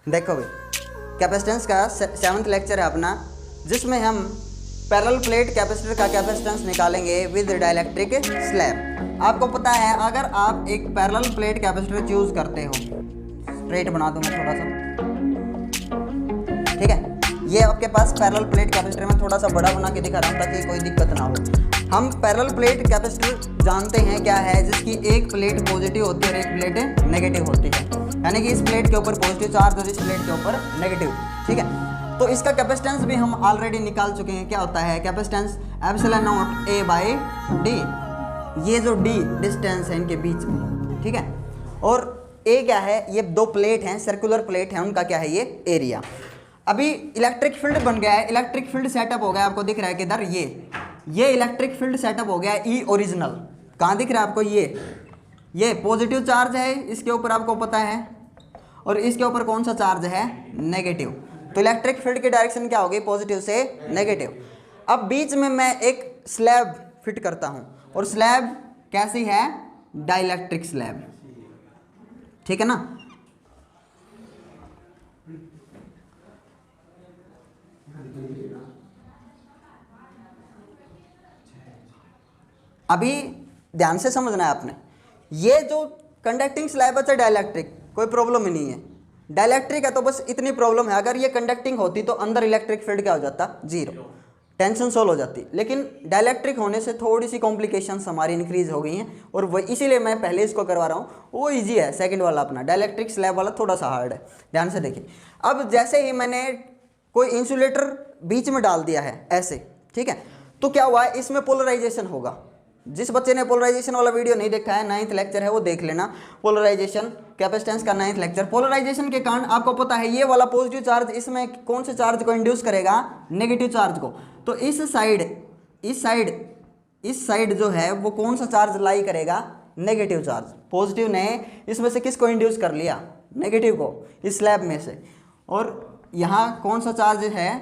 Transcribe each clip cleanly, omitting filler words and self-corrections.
देखो भाई, कैपेसिटेंस का 7th लेक्चर है अपना, जिसमें हम पैरेलल प्लेट कैपेसिटर का कैपेसिटेंस निकालेंगे विद डाइलेक्ट्रिक स्लैब। आपको पता है, अगर आप एक पैरेलल प्लेट कैपेसिटर चूज करते हो, स्ट्रेट बना दूंगा थोड़ा सा, ठीक है। ये आपके पास पैरेलल प्लेट कैपेसिटर में थोड़ा सा बड़ा बना के दिखा रहा हूँ ताकि कोई दिक्कत ना हो। हम पैरेलल प्लेट कैपेसिटर जानते हैं क्या है, जिसकी एक प्लेट पॉजिटिव होती है और एक प्लेट नेगेटिव होती है, यानी कि इस प्लेट के ऊपर पॉजिटिव चार्ज और इस प्लेट के ऊपर नेगेटिव, ठीक है। तो इसका कैपेसिटेंस भी हम ऑलरेडी निकाल चुके हैं। क्या होता है capacitance? Epsilon naught A by D. ये जो डी डिस्टेंस है इनके बीच में, ठीक है। और ए क्या है? ये दो प्लेट हैं, सर्कुलर प्लेट हैं, उनका क्या है? ये एरिया। अभी इलेक्ट्रिक फील्ड बन गया है, इलेक्ट्रिक फील्ड सेटअप हो गया, आपको दिख रहा है किधर? ये इलेक्ट्रिक फील्ड सेटअप हो गया ई ओरिजिनल। कहाँ दिख रहा है आपको? ये पॉजिटिव चार्ज है इसके ऊपर, आपको पता है, और इसके ऊपर कौन सा चार्ज है? नेगेटिव। तो इलेक्ट्रिक फील्ड की डायरेक्शन क्या होगी? पॉजिटिव से नेगेटिव। अब बीच में मैं एक स्लैब फिट करता हूं, और स्लैब कैसी है? डाइलेक्ट्रिक स्लैब, ठीक है ना। अभी ध्यान से समझना है आपने, ये जो कंडक्टिंग स्लैब है डाइलेक्ट्रिक, कोई प्रॉब्लम ही नहीं है। डाइलेक्ट्रिक है तो बस इतनी प्रॉब्लम है, अगर ये कंडक्टिंग होती तो अंदर इलेक्ट्रिक फील्ड क्या हो जाता? जीरो, टेंशन सोल्व हो जाती। लेकिन डाइलेक्ट्रिक होने से थोड़ी सी कॉम्प्लिकेशंस हमारी इंक्रीज हो गई हैं, और वो इसीलिए मैं पहले इसको करवा रहा हूँ। वो इजी है, सेकंड वाला अपना डाइलेक्ट्रिक स्लैब वाला थोड़ा सा हार्ड है। ध्यान से देखिए, अब जैसे ही मैंने कोई इंसुलेटर बीच में डाल दिया है ऐसे, ठीक है, तो क्या हुआ? इसमें पोलराइजेशन होगा। जिस बच्चे ने पोलराइजेशन वाला वीडियो नहीं देखा है, 9th लेक्चर है, वो देख लेना। पोलराइजेशन कैपेसिटेंस का 9th लेक्चर। पोलराइजेशन के कारण आपको पता है ये वाला पॉजिटिव चार्ज इसमें कौन से चार्ज को इंड्यूस करेगा? नेगेटिव चार्ज को। तो इस साइड जो है वो कौन सा चार्ज लाई करेगा? Negative charge. पॉजिटिव ने इसमें से किसको इंड्यूस कर लिया? नेगेटिव को, इस स्लैब में से। और यहाँ कौन सा चार्ज है?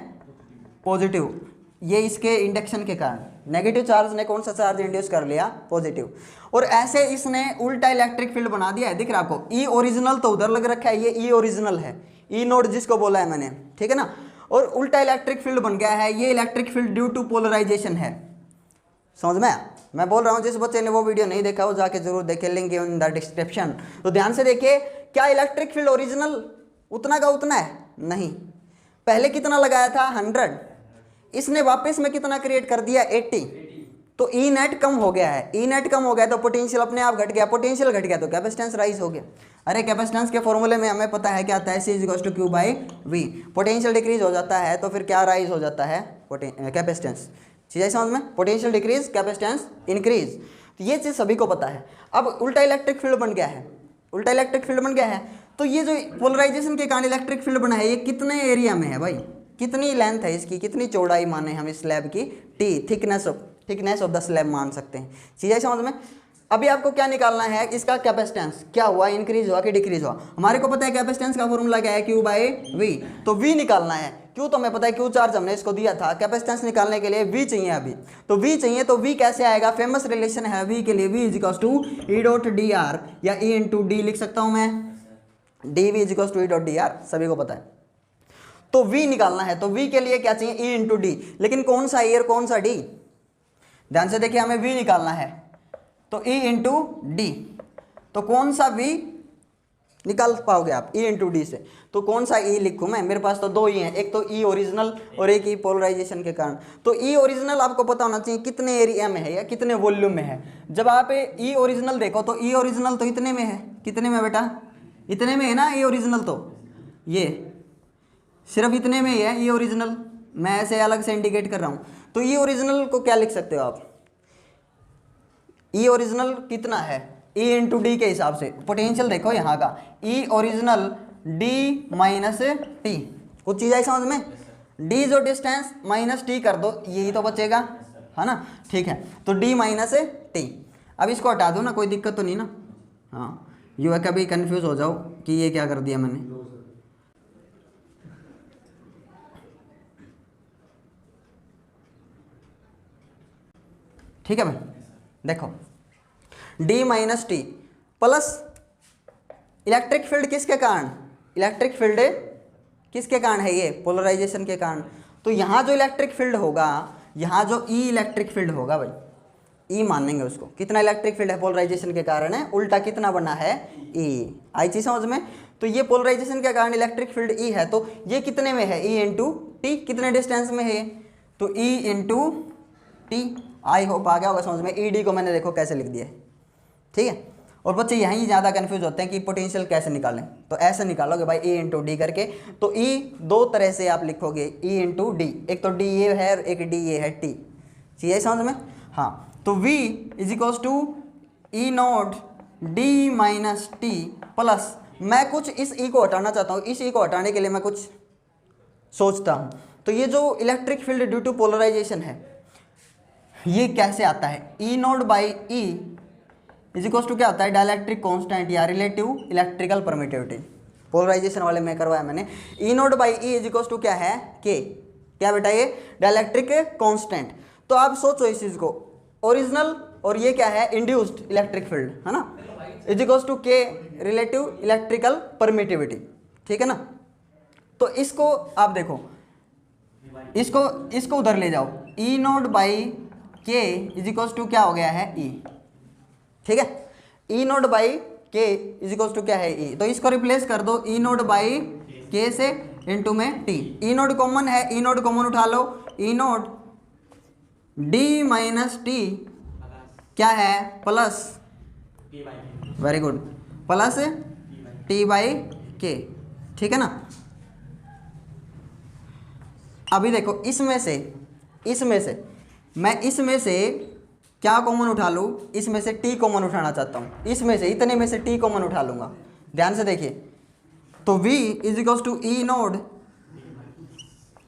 पॉजिटिव। ये इसके इंडक्शन के कारण नेगेटिव चार्ज ने कौन सा चार्ज इंड्यूस कर लिया? पॉजिटिव। और ऐसे इसने उल्टा इलेक्ट्रिक फील्ड बना दिया है, दिख रहा है आपको? ई ओरिजिनल तो उधर लग रखा है, ये ई ओरिजिनल है, ई नोड जिसको बोला है मैंने, ठीक है ना। और उल्टा इलेक्ट्रिक फील्ड बन गया है, ये electric field due to polarization है। समझ में? मैं बोल रहा हूँ, जिस बच्चे ने वो वीडियो नहीं देखा वो जाके जरूर देखे, लिंक इन द डिस्क्रिप्शन। तो ध्यान से देखिए, क्या इलेक्ट्रिक फील्ड ओरिजिनल उतना का उतना है? नहीं। पहले कितना लगाया था? 100। इसने वापस में कितना क्रिएट कर दिया? 80। तो ई नेट कम हो गया है, ई नेट कम हो गया तो पोटेंशियल अपने आप घट गया, पोटेंशियल घट गया तो कैपेसिटेंस राइज हो गया। अरे कैपेसिटेंस के फॉर्मूले में हमें पता है क्या आता है? C=Q/V। पोटेंशियल डिक्रीज हो जाता है तो फिर क्या राइज हो जाता है? कैपेसिटेंस। चीज़ समझ में? पोटेंशियल डिक्रीज, कैपेसिटेंस इंक्रीज, तो ये चीज़ सभी को पता है। अब उल्टा इलेक्ट्रिक फील्ड बन गया है, उल्टा इलेक्ट्रिक फील्ड बन गया है, तो ये जो पोलराइजेशन के कारण इलेक्ट्रिक फील्ड बना है, ये कितने एरिया में है भाई? कितनी लेंथ है इसकी? कितनी चौड़ाई माने हम इस स्लैब की? T, thickness of the slab मान सकते हैं। चीज़ समझ में? अभी आपको क्या निकालना है? इसका कैपेसिटेंस क्या हुआ? इंक्रीज हुआ कि डिक्रीज हुआ? हमारे को पता है कैपेसिटेंस का फॉर्मूला क्या है? Q/V। तो V निकालना है। क्यों? तो हमें पता है Q चार्ज हमने इसको दिया था, कैपेसिटेंस निकालने के लिए V चाहिए अभी। तो V चाहिए, तो V कैसे आएगा? फेमस रिलेशन है V के लिए, V=E.dr या E/d लिख सकता हूँ मैं, dV=E.dr, सभी को पता है। तो V निकालना है, तो V के लिए क्या चाहिए? E/d। लेकिन कौन सा E और कौन सा D? ध्यान से देखिए, हमें V निकालना है, तो E/d। तो कौन सा V निकाल पाओगे आप E/d से? तो कौन सा E लिखूं मैं? मेरे पास तो दो E हैं, एक तो E ओरिजिनल और एक E पोलराइजेशन के कारण। तो E ओरिजिनल आपको पता होना चाहिए कितने एरिया में है या कितने वॉल्यूम में है। जब आप E ओरिजिनल देखो तो E ओरिजिनल तो इतने में है। कितने में बेटा? इतने में है ना E ओरिजिनल, तो ये सिर्फ इतने में ही है E ओरिजिनल। मैं ऐसे अलग से इंडिकेट कर रहा हूँ। तो E ओरिजिनल को क्या लिख सकते हो आप? E ओरिजिनल कितना है? E/d के हिसाब से पोटेंशियल देखो यहाँ का, E ओरिजिनल D-T। कुछ चीज़ आई समझ में? D जो डिस्टेंस माइनस T कर दो, यही तो बचेगा, है ना? ठीक है, तो D-T। अब इसको हटा दो ना, कोई दिक्कत तो नहीं ना? हाँ, यू है कभी कंफ्यूज हो जाओ कि ये क्या कर दिया मैंने। ठीक है भाई, देखो D-T प्लस इलेक्ट्रिक फील्ड किसके कारण? इलेक्ट्रिक फील्ड किसके कारण है ये? पोलराइजेशन के कारण। तो यहाँ जो इलेक्ट्रिक फील्ड होगा, यहाँ जो ई इलेक्ट्रिक फील्ड होगा भाई, ई मानेंगे उसको, कितना इलेक्ट्रिक फील्ड है पोलराइजेशन के कारण है, उल्टा कितना बना है? ई। आई चीज समझ में? तो ये पोलराइजेशन के कारण इलेक्ट्रिक फील्ड ई है, तो ये कितने में है? E into T. कितने डिस्टेंस में है ये? तो E into T. I hope आ गया होगा समझ में। ई डी को मैंने देखो कैसे लिख दिया है, ठीक है। और बच्चे यहीं ज़्यादा कन्फ्यूज होते हैं कि पोटेंशियल कैसे निकालें, तो ऐसे निकालोगे भाई ई इंटू डी करके। तो ई दो तरह से आप लिखोगे, ई इंटू डी, एक तो डी ये है और एक डी ये है, टी। चाहिए समझ में? हाँ, तो V is equals to E naught D minus T plus, मैं कुछ इस ई को हटाना चाहता हूँ, इस ई को हटाने के लिए मैं कुछ सोचता हूँ। तो ये जो electric field due to polarization है, ये कैसे आता है? E not by E is equals to क्या होता है? डाइलेक्ट्रिक कांस्टेंट या रिलेटिव इलेक्ट्रिकल परमिटिविटी। पोलराइजेशन वाले में करवाया मैंने। E not by E is equals to क्या है? के। क्या बेटा? ये डाइलेक्ट्रिक कांस्टेंट। तो आप सोचो इस चीज को, ओरिजिनल और ये क्या है? इंड्यूस्ड इलेक्ट्रिक फील्ड है ना, इज इक्वल्स टू के रिलेटिव इलेक्ट्रिकल परमिटिविटी, ठीक है ना। तो इसको आप देखो, इसको उधर ले जाओ, ई नॉट बाई के इज इक्वल्स टू क्या हो गया है? ई, ठीक है। ई नॉट बाई के इज इक्वल्स टू क्या है? ई। तो इसको रिप्लेस कर दो ई नॉट बाई के से, इनटू में टी। ई नॉट कॉमन है, ई नॉट कॉमन उठा लो, ई नॉट डी माइनस टी क्या है? Plus, very good, plus T by के, ठीक है ना। अभी देखो इसमें से मैं इसमें से क्या कॉमन उठा लूँ? इसमें से टी कॉमन उठाना चाहता हूँ, इसमें से इतने में से टी कॉमन उठा लूँगा। ध्यान से देखिए, तो V is equals to E naught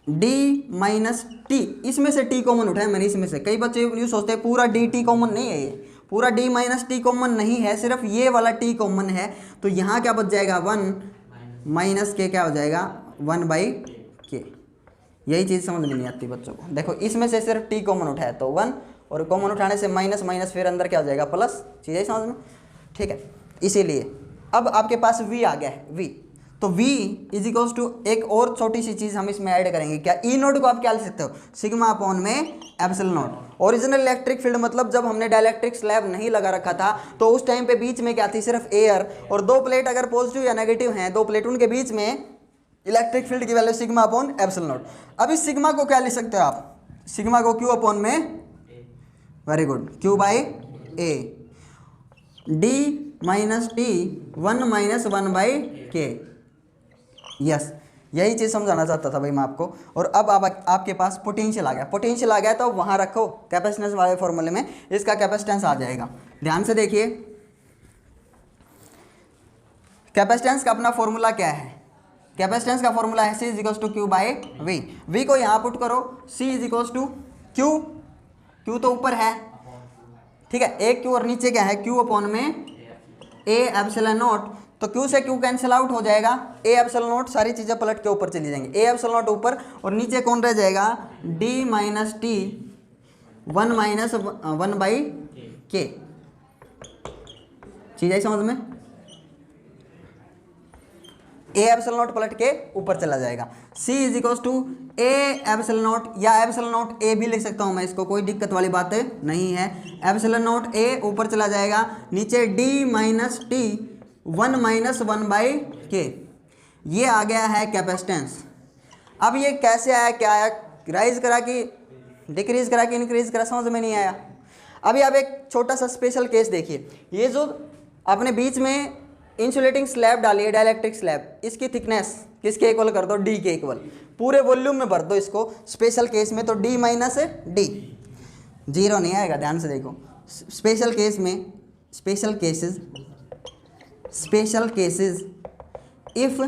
D minus T, इसमें से टी कॉमन उठाया मैंने इसमें से। कई बच्चे यूँ सोचते हैं पूरा डी टी कॉमन नहीं है, ये पूरा डी माइनस टी कॉमन नहीं है, सिर्फ ये वाला टी कॉमन है। तो यहाँ क्या बच जाएगा? 1 माइनस के क्या हो जाएगा? 1 बाई के। यही चीज़ समझ में नहीं आती बच्चों को। देखो इसमें से सिर्फ टी कॉमन उठाया तो 1, और कॉमन उठाने से माइनस माइनस फिर अंदर क्या हो जाएगा? प्लस। चीज़ें समझ में? ठीक है। इसीलिए अब आपके पास V आ गया है, V। तो V इज इक्वल्स टू एक और छोटी सी चीज़ हम इसमें ऐड करेंगे। क्या? ई नोट को आप क्या लिख सकते हो? सिग्मा अपॉन में epsilon note. Original electric field मतलब जब हमने डाइलेक्ट्रिक स्लैब नहीं लगा रखा था तो उस टाइम पे बीच में क्या थी? सिर्फ एयर, और दो प्लेट अगर पॉजिटिव या नेगेटिव हैं, दो प्लेट, उनके बीच में इलेक्ट्रिक फील्ड की value sigma upon epsilon note. अब इस सिग्मा को क्या लिख सकते हो आप? सिग्मा को क्यू अपॉन में, very good, Q by A, D minus T 1 minus 1 by के। यस, यही चीज़ समझाना चाहता था भाई मैं आपको। और अब आपके पास पोटेंशियल आ गया। पोटेंशियल आ गया तो वहाँ रखो कैपेसिटेंस वाले फॉर्मूले में, इसका कैपेसिटेंस आ जाएगा। ध्यान से देखिए, कैपेसिटेंस का अपना फॉर्मूला क्या है? कैपेसिटेंस का फॉर्मूला है C is equals to Q by V. V को यहाँ पुट करो, C is equals to Q, Q तो ऊपर है, ठीक है, एक क्यू और नीचे क्या है? क्यू अपॉन में ए एप्सिलॉन नॉट। तो क्यू से क्यू कैंसिल आउट हो जाएगा, ए एप्सिलॉन नॉट, सारी चीज़ें पलट के ऊपर चली जाएंगी, ए एप्सिलॉन नॉट ऊपर, और नीचे कौन रह जाएगा? D minus T 1 minus 1 by के। चीज़ आई समझ में? ए एप्सिलॉन नॉट पलट के ऊपर चला जाएगा। C is equals to A epsilon naught, या एप्सिलॉन नॉट ए भी लिख सकता हूँ मैं इसको, कोई दिक्कत वाली बात नहीं है। एप्सिलॉन नॉट ए ऊपर चला जाएगा, नीचे D minus T 1 minus 1 by के। ये आ गया है कैपेसिटेंस। अब ये कैसे आया, क्या आया? राइज करा कि डिक्रीज करा कि इंक्रीज करा, समझ में नहीं आया। अभी आप एक छोटा सा स्पेशल केस देखिए। ये जो आपने बीच में इंसुलेटिंग स्लैब डाली है, डाइलेक्ट्रिक स्लैब, इसकी थिकनेस किसके इक्वल कर दो? डी के इक्वल। पूरे वॉल्यूम में भर दो इसको स्पेशल केस में, तो डी माइनस डी, जीरो नहीं आएगा। ध्यान से देखो, स्पेशल केस में, special cases if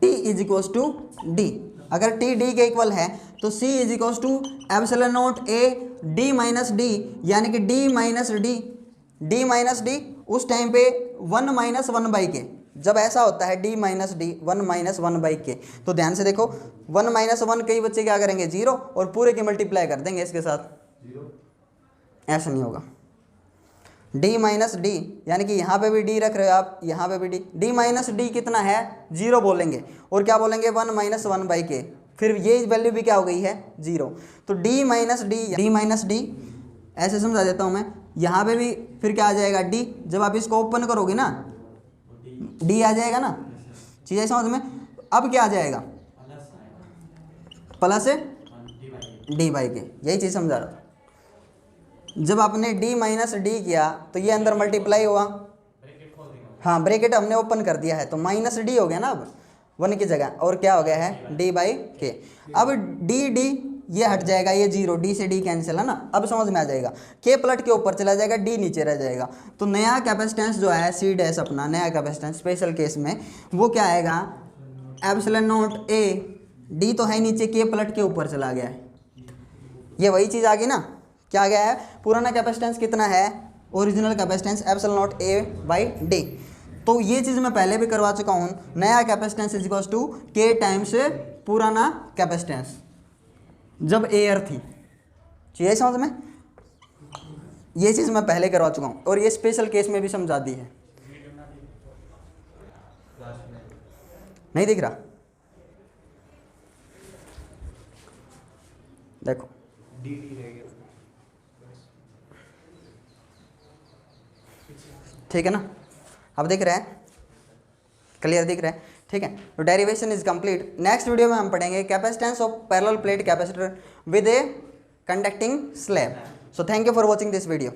T is equals to D, अगर टी डी के इक्वल है तो C is equals to epsilon naught A D minus D, यानी कि डी माइनस डी उस टाइम पे 1 माइनस 1 बाई के। जब ऐसा होता है D minus D 1 minus 1 by के, तो ध्यान से देखो 1 माइनस 1, कई बच्चे क्या करेंगे? 0, और पूरे की मल्टीप्लाई कर देंगे इसके साथ, ऐसा नहीं होगा। डी माइनस डी, यानी कि यहाँ पे भी डी रख रहे हो आप, यहाँ पे भी डी, डी माइनस डी कितना है 0 बोलेंगे, और क्या बोलेंगे 1 माइनस 1/k, फिर ये वैल्यू भी क्या हो गई है 0। तो डी माइनस डी ऐसे समझा देता हूँ मैं, यहाँ पे भी फिर क्या आ जाएगा डी, जब आप इसको ओपन करोगे ना डी आ जाएगा ना, चीज़ें समझ में। अब क्या आ जाएगा प्लस डी/k, यही चीज़ समझा रहा था। जब आपने डी माइनस डी किया तो ये अंदर मल्टीप्लाई हुआ, हाँ ब्रैकेट हमने ओपन कर दिया है तो माइनस डी हो गया ना अब 1 की जगह, और क्या हो गया है डी/k। अब डी ये हट जाएगा, ये 0, डी से डी कैंसिल है ना, अब समझ में आ जाएगा। के पलट के ऊपर चला जाएगा, डी नीचे रह जाएगा। तो नया कैपेसिटेंस जो है सी डैश अपना नया कैपेसिटेंस स्पेशल केस में वो क्या आएगा एप्सिलॉन नॉट ए, डी तो है नीचे, के पलट के ऊपर चला गया है, ये वही चीज़ आ गई ना। क्या आ गया है पुराना कैपेसिटेंस कितना है original capacitance epsilon not A/D। तो ये चीज़ मैं पहले भी करवा चुका हूँ, नया कैपेसिटेंस इज इक्वल्स टू के टाइम्स पुराना कैपेसिटेंस जब एयर थी, चाहिए समझ में। ये चीज़ मैं पहले करवा चुका हूँ और ये स्पेशल केस में भी समझा दी है। नहीं दिख रहा, देखो ठीक है ना, अब दिख रहा है, क्लियर दिख रहा है, ठीक है। तो derivation is complete. Next video में हम पढ़ेंगे capacitance of parallel plate capacitor with a conducting slab. So thank you for watching this video.